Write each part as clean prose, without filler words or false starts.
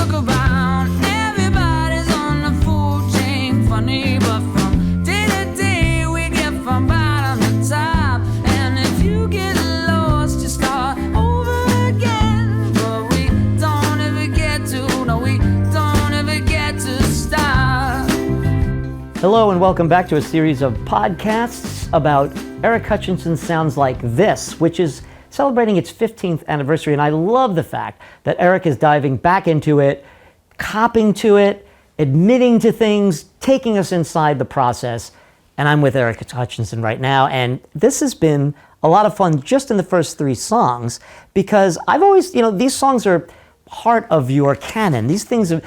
look around, everybody's on the food chain. Funny, but from day to day we get from bottom to top. And if you get lost, you start over again. But we don't ever get to, no, we don't ever get to stop. Hello and welcome back to a series of podcasts about Eric Hutchinson's Sounds Like This, which is celebrating its 15th anniversary. And I love the fact that Eric is diving back into it, copping to it, admitting to things, taking us inside the process. And I'm with Eric Hutchinson right now. And this has been a lot of fun just in the first three songs, because I've always, these songs are part of your canon. These things are,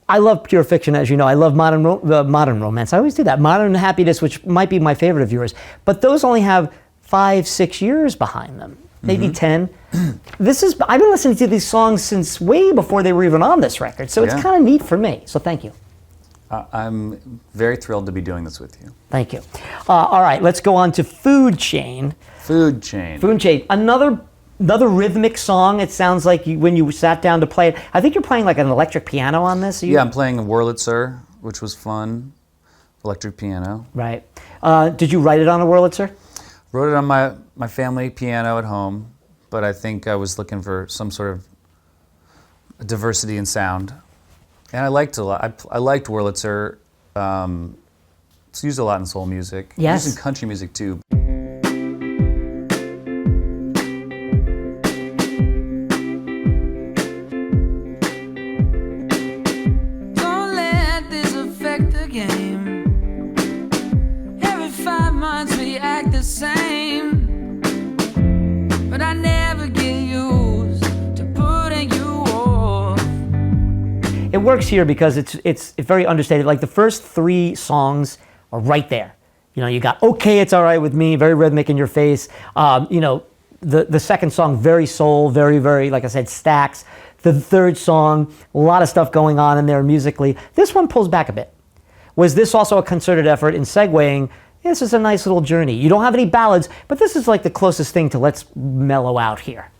I love pure fiction, as you know. I love modern romance. I always do that. Modern happiness, which might be my favorite of yours. But those only have 5-6 years behind them, maybe 10. I've been listening to these songs since way before they were even on this record. So it's kind of neat for me. So thank you. I'm very thrilled to be doing this with you. Thank you. All right, let's go on to Food Chain. Food Chain. Another rhythmic song. It sounds like when you sat down to play it. I think you're playing like an electric piano on this. Yeah, I'm playing a Wurlitzer, which was fun. Electric piano. Right. Did you write it on a Wurlitzer? Wrote it on my family piano at home, but I think I was looking for some sort of diversity in sound. And I liked a lot. I liked Wurlitzer. It's used a lot in soul music. Yes. Used in country music too. Same, but I never get used to putting you off. It works here because it's very understated. Like the first three songs are right there. You got Okay, It's All Right With Me, very rhythmic in your face. The second song, very soul, very, very, like I said, stacks. The third song, a lot of stuff going on in there musically. This one pulls back a bit. Was this also a concerted effort in segueing? This is a nice little journey. You don't have any ballads, but this is like the closest thing to let's mellow out here.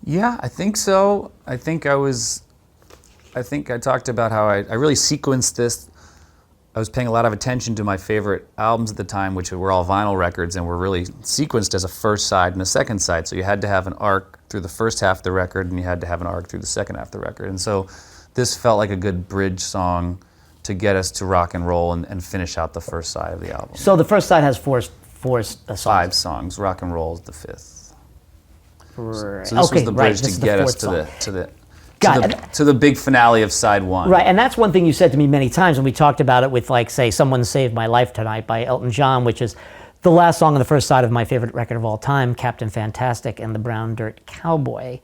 Yeah, I think so. I think I talked about how I really sequenced this. I was paying a lot of attention to my favorite albums at the time, which were all vinyl records and were really sequenced as a first side and a second side. So you had to have an arc through the first half of the record and you had to have an arc through the second half of the record. And so this felt like a good bridge song to get us to rock and roll and finish out the first side of the album. So the first side has four songs. 5 songs. Rock and roll is the 5th. Right. So this was the bridge to get us to the big finale of side 1. Right, and that's one thing you said to me many times when we talked about it with, like, say, Someone Saved My Life Tonight by Elton John, which is the last song on the first side of my favorite record of all time, Captain Fantastic and the Brown Dirt Cowboy.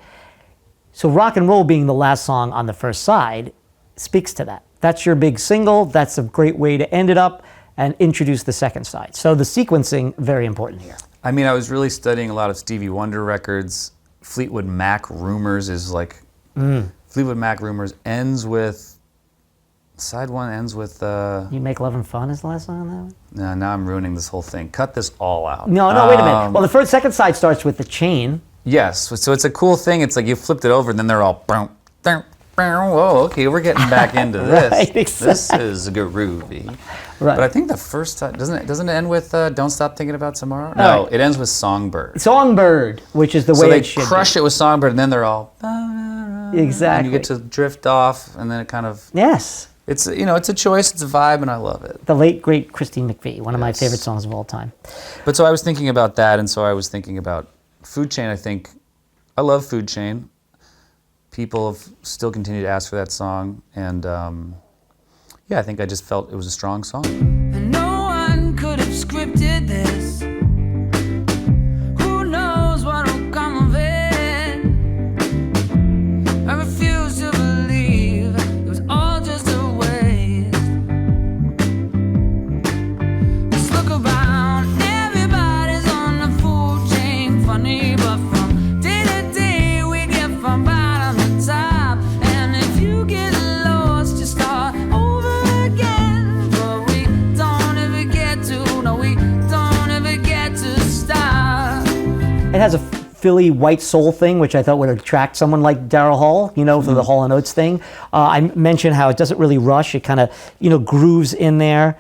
So rock and roll being the last song on the first side speaks to that. That's your big single. That's a great way to end it up and introduce the second side. So the sequencing, very important here. I mean, I was really studying a lot of Stevie Wonder records. Fleetwood Mac Rumors is like... Fleetwood Mac Rumors ends with... Side 1 ends with... You Make Love and Fun is the last song on that one? No, now I'm ruining this whole thing. Cut this all out. No, wait a minute. Well, the second side starts with the chain. Yes, so it's a cool thing. It's like you flipped it over and then they're all... Whoa, okay, we're getting back into this. Right, exactly. This is groovy. Right. But I think the first time, doesn't it end with Don't Stop Thinking About Tomorrow? No, right. It ends with Songbird. Songbird, which is the way it should be. So they crush it with Songbird and then they're all... Exactly. And you get to drift off and then it kind of... Yes. It's it's a choice, it's a vibe, and I love it. The late, great Christine McVie, one of my favorite songs of all time. But so I was thinking about that, and so I was thinking about Food Chain. I love Food Chain. People have still continued to ask for that song, and I think I just felt it was a strong song. And no one could have scripted this. Who knows what'll come of it? I refuse to believe it was all just a waste. Just look around, everybody's on the food chain. Funny, but from day to day we get from bottom to top. And if you get lost, you start over again. But we don't ever get to, no, we don't ever get to stop. It has a Philly white soul thing, which I thought would attract someone like Daryl Hall, for the Hall & Oates thing. I mentioned how it doesn't really rush. It kind of, grooves in there.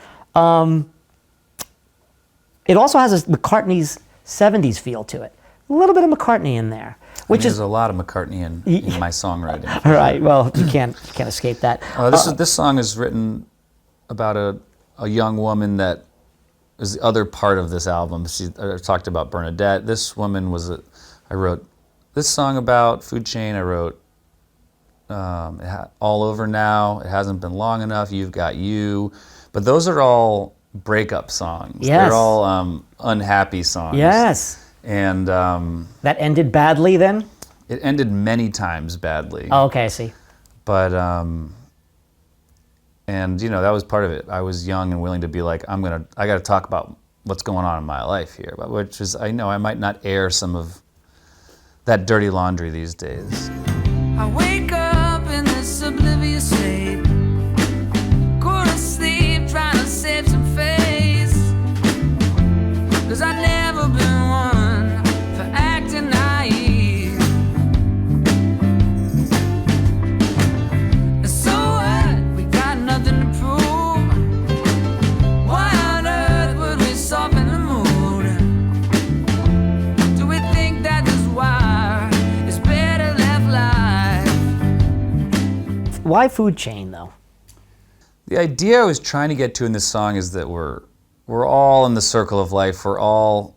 It also has a McCartney's 70s feel to it. A little bit of McCartney in there. There's a lot of McCartney in my songwriting. All right, well, you can't escape that. This song is written about a young woman that is the other part of this album. I talked about Bernadette. This woman I wrote this song about Food Chain. I wrote All Over Now, It Hasn't Been Long Enough, You've Got You. But those are all breakup songs. Yes. They're all unhappy songs. Yes. And that ended badly then? It ended many times badly. Oh, okay, I see. But and that was part of it. I was young and willing to be like, I got to talk about what's going on in my life here. But which is, I know I might not air some of that dirty laundry these days. I wake up in this oblivious state, go to sleep trying to save some face, 'cause I've never been one for acting naive. And so what? We got nothing to prove. Why on earth would we soften the mood? Do we think that this wire is better left live? Why Food Chain, though? The idea I was trying to get to in this song is that we're all in the circle of life. We're all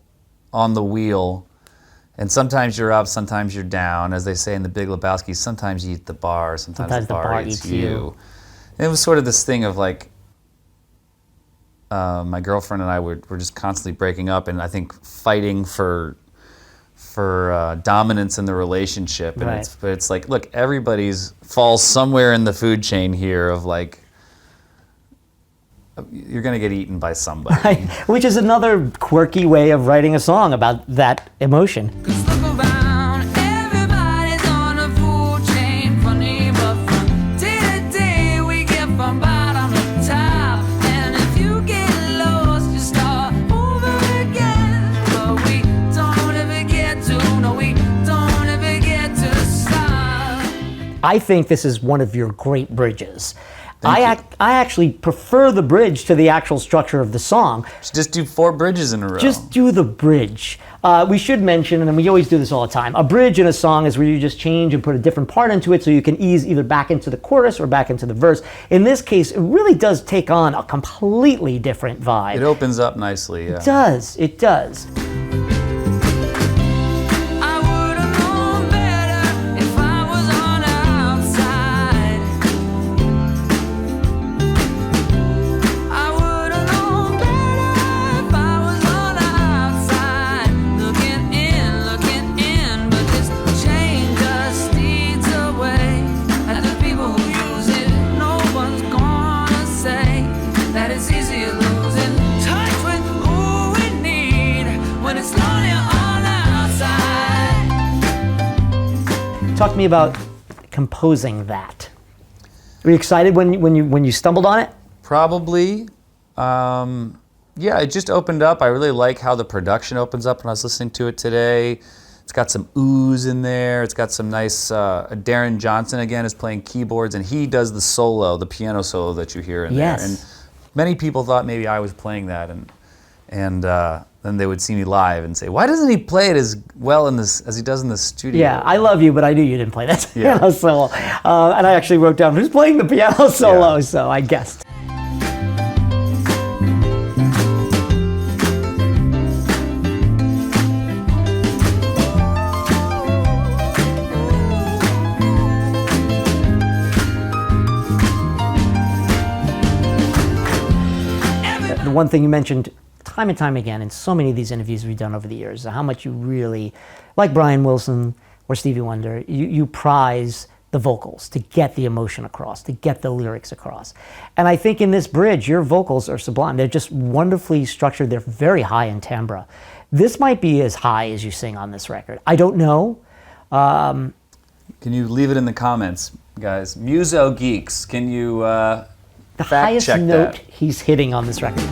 on the wheel. And sometimes you're up, sometimes you're down. As they say in The Big Lebowski, sometimes you eat the bar, sometimes the bar eats you. And it was sort of this thing of like, my girlfriend and I were just constantly breaking up and I think fighting for dominance in the relationship. And Right. it's like, look, everybody's falls somewhere in the food chain here of like, you're going to get eaten by somebody. Which is another quirky way of writing a song about that emotion. 'Cause look around, everybody's on a food chain, funny, but from day to day we get from bottom to top. And if you get lost, you start over again. But we don't ever get to, no, we don't ever get to stop. I think this is one of your great bridges. Thank you. I actually prefer the bridge to the actual structure of the song. Just do 4 bridges in a row. Just do the bridge. We should mention, and we always do this all the time, a bridge in a song is where you just change and put a different part into it so you can ease either back into the chorus or back into the verse. In this case, it really does take on a completely different vibe. It opens up nicely, yeah. It does. It does. I would've known better if I was on the outside. I would've known better if I was on the outside. Looking in, but this chain just leads away. And the people who use it, no one's gonna say that it's easy losing touch with who we need when it's lonely on the outside. Talk to me about composing that. Were you excited when you stumbled on it? Probably. Yeah, it just opened up. I really like how the production opens up when I was listening to it today. It's got some ooze in there. It's got some nice, Darren Johnson again is playing keyboards and he does the solo, the piano solo that you hear in Yes. there. And many people thought maybe I was playing that and then they would see me live and say, why doesn't he play it as well as he does in the studio? Yeah, I love you, but I knew you didn't play that Yeah. piano solo. And I actually wrote down who's playing the piano solo, Yeah. so I guessed. The one thing you mentioned time and time again in so many of these interviews we've done over the years, how much you really, like Brian Wilson or Stevie Wonder, you prize the vocals to get the emotion across, to get the lyrics across. And I think in this bridge, your vocals are sublime. They're just wonderfully structured. They're very high in timbre. This might be as high as you sing on this record. I don't know. Can you leave it in the comments, guys? Muso Geeks, can you The fact highest check note that? he's hitting on this record.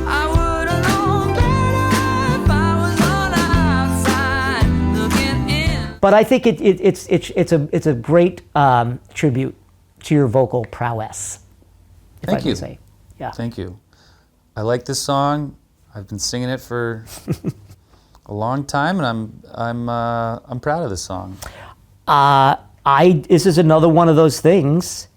I would've known better if I was on the outside. But I think it's a great tribute to your vocal prowess. If Thank I can you. say. Yeah. Thank you. I like this song. I've been singing it for a long time, and I'm proud of this song. This is another one of those things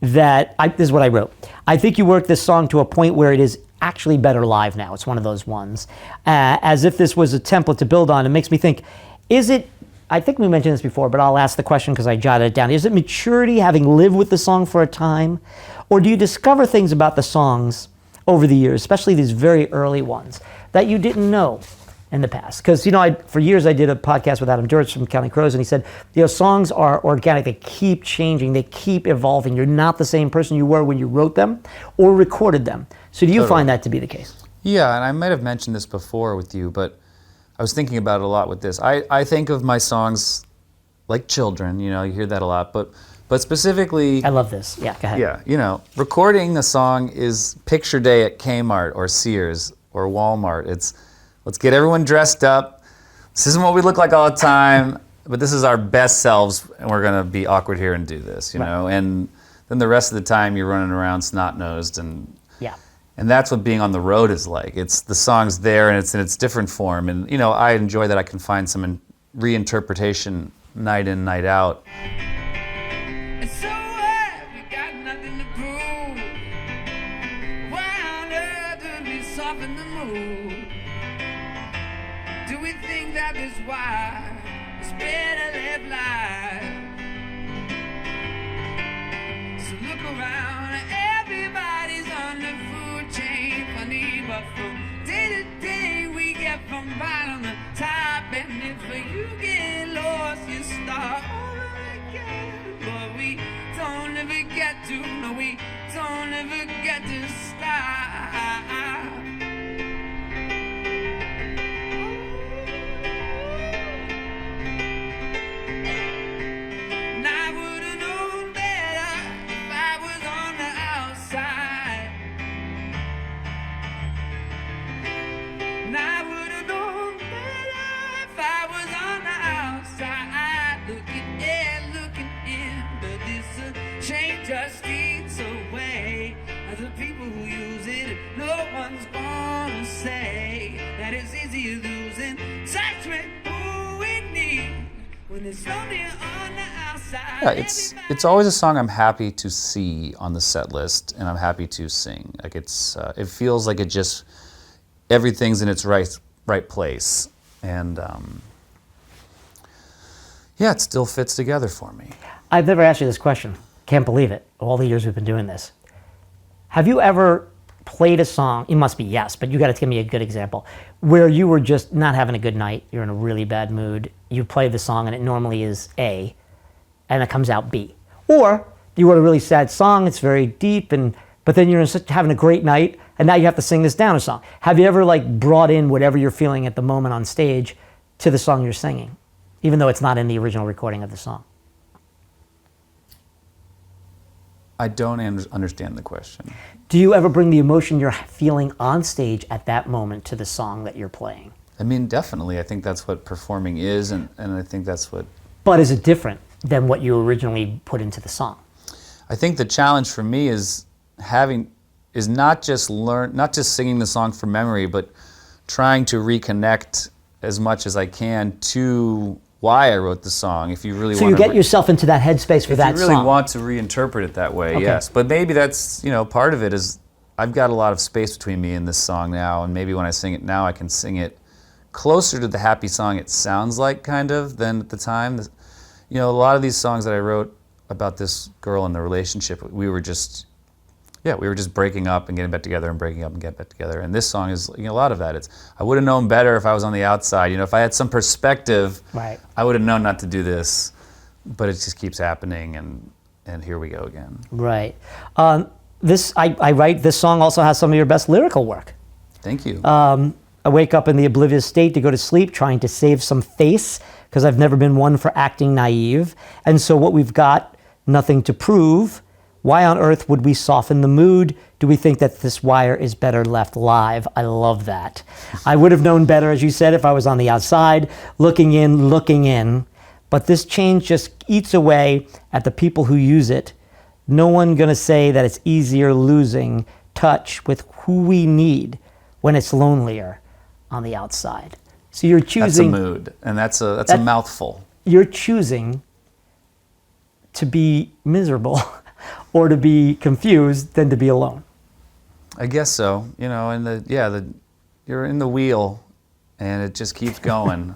that this is what I wrote. I think you worked this song to a point where it is actually better live now. It's one of those ones. As if this was a template to build on. It makes me think, is it, I think we mentioned this before, but I'll ask the question because I jotted it down. Is it maturity, having lived with the song for a time? Or do you discover things about the songs over the years, especially these very early ones, that you didn't know in the past? Because, for years I did a podcast with Adam Duritz from Counting Crows, and he said, songs are organic. They keep changing. They keep evolving. You're not the same person you were when you wrote them or recorded them. So do you find that to be the case? Yeah, and I might have mentioned this before with you, but I was thinking about it a lot with this. I think of my songs like children, you hear that a lot, but specifically... I love this. Yeah, go ahead. Yeah, recording a song is picture day at Kmart or Sears or Walmart. It's, let's get everyone dressed up. This isn't what we look like all the time, but this is our best selves, and we're going to be awkward here and do this, know? And then the rest of the time you're running around snot-nosed, and that's what being on the road is like. It's the song's there, and it's in its different form. And, I enjoy that I can find some reinterpretation night in, night out. It's so hard, we got nothing to prove. Why on earth do we soften the mood? Do we think that is why it's better live life? So look around, everybody's on the food chain. Funny, but from day to day we get from bottom to top. And if you get lost, you start over again. But we don't ever get to, no, we don't ever get to stop. And I would've known better if I was on the outside. And I would've known better if I was on the outside. Looking in, but this chain just eats away at the people who use it. No one's gonna say that it's easy losing touch with who we need when it's lonely on the outside. Yeah, it's always a song I'm happy to see on the set list, and I'm happy to sing. Like it feels like it just, everything's in its right place, and it still fits together for me. I've never asked you this question. Can't believe it. All the years we've been doing this. Have you ever played a song, it must be yes, but you got to give me a good example, where you were just not having a good night, you're in a really bad mood, you play the song and it normally is A, and it comes out B. Or you wrote a really sad song, it's very deep, but then you're having a great night, and now you have to sing this down a song. Have you ever brought in whatever you're feeling at the moment on stage to the song you're singing, even though it's not in the original recording of the song? I don't understand the question. Do you ever bring the emotion you're feeling on stage at that moment to the song that you're playing? I mean, definitely. I think that's what performing is, and I think that's what... But is it different than what you originally put into the song? I think the challenge for me is not just singing the song from memory, but trying to reconnect as much as I can to why I wrote the song. If you really so you get yourself into that headspace for that song. If you really want to reinterpret it that way, yes. But maybe that's, part of it is I've got a lot of space between me and this song now, and maybe when I sing it now, I can sing it closer to the happy song it sounds like, kind of, than at the time. A lot of these songs that I wrote about this girl and the relationship, we were just breaking up and getting back together and breaking up and getting back together. And this song is a lot of that. I would have known better if I was on the outside. If I had some perspective, right, I would have known not to do this. But it just keeps happening, and here we go again. Right. I write this song also has some of your best lyrical work. Thank you. I wake up in the oblivious state to go to sleep, trying to save some face, because I've never been one for acting naive. And so what we've got, nothing to prove. Why on earth would we soften the mood? Do we think that this wire is better left live? I love that. I would have known better, as you said, if I was on the outside, looking in, but this change just eats away at the people who use it. No one gonna say that it's easier losing touch with who we need when it's lonelier on the outside. So you're choosing. That's a mood, and that's a mouthful. You're choosing to be miserable or to be confused than to be alone. I guess so. You know, and you're in the wheel, and it just keeps going,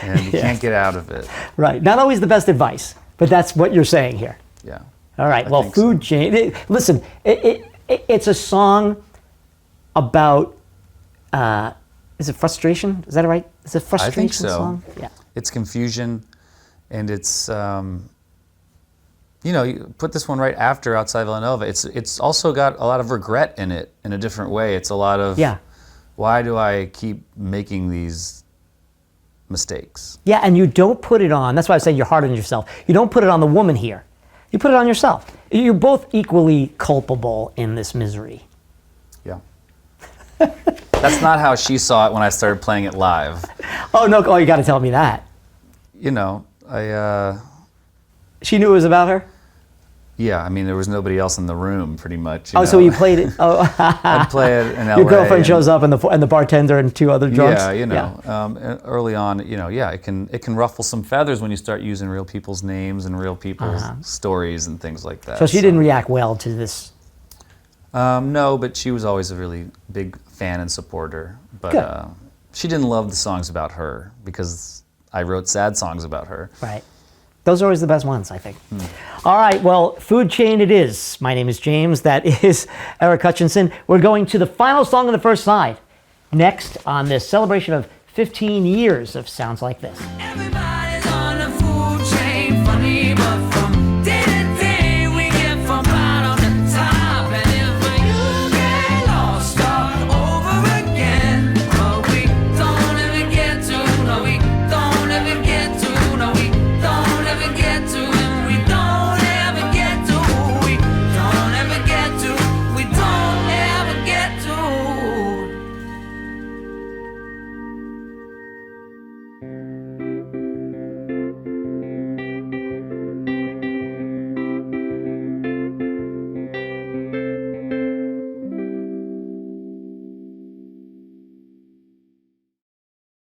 and you can't get out of it. Right. Not always the best advice, but that's what you're saying here. Yeah. All right. I Well, think food change. Listen, it's a song about. Is it frustration? Is that right? Is it frustration? I think so. Song? Yeah. It's confusion, and it's you put this one right after Outside Villanova. It's also got a lot of regret in it in a different way. It's a lot of why do I keep making these mistakes? Yeah, and you don't put it on. That's why I say you're hard on yourself. You don't put it on the woman here. You put it on yourself. You're both equally culpable in this misery. Yeah. That's not how she saw it when I started playing it live. Oh no! Oh, you got to tell me that. You know, She knew it was about her? Yeah, I mean, there was nobody else in the room, pretty much. So you played it. Oh, I'd play it in LA. Your girlfriend shows up, and the bartender and two other drunks. Yeah, you know. Early on, it can ruffle some feathers when you start using real people's names and real people's stories and things like that. So she didn't react well to this. No, but she was always a really big fan and supporter. But she didn't love the songs about her because I wrote sad songs about her. Right. Those are always the best ones, I think. All right, well, food chain it is. My name is James. That is Eric Hutchinson. We're going to the final song on the first side. Next on this celebration of 15 years of Sounds Like This. Everybody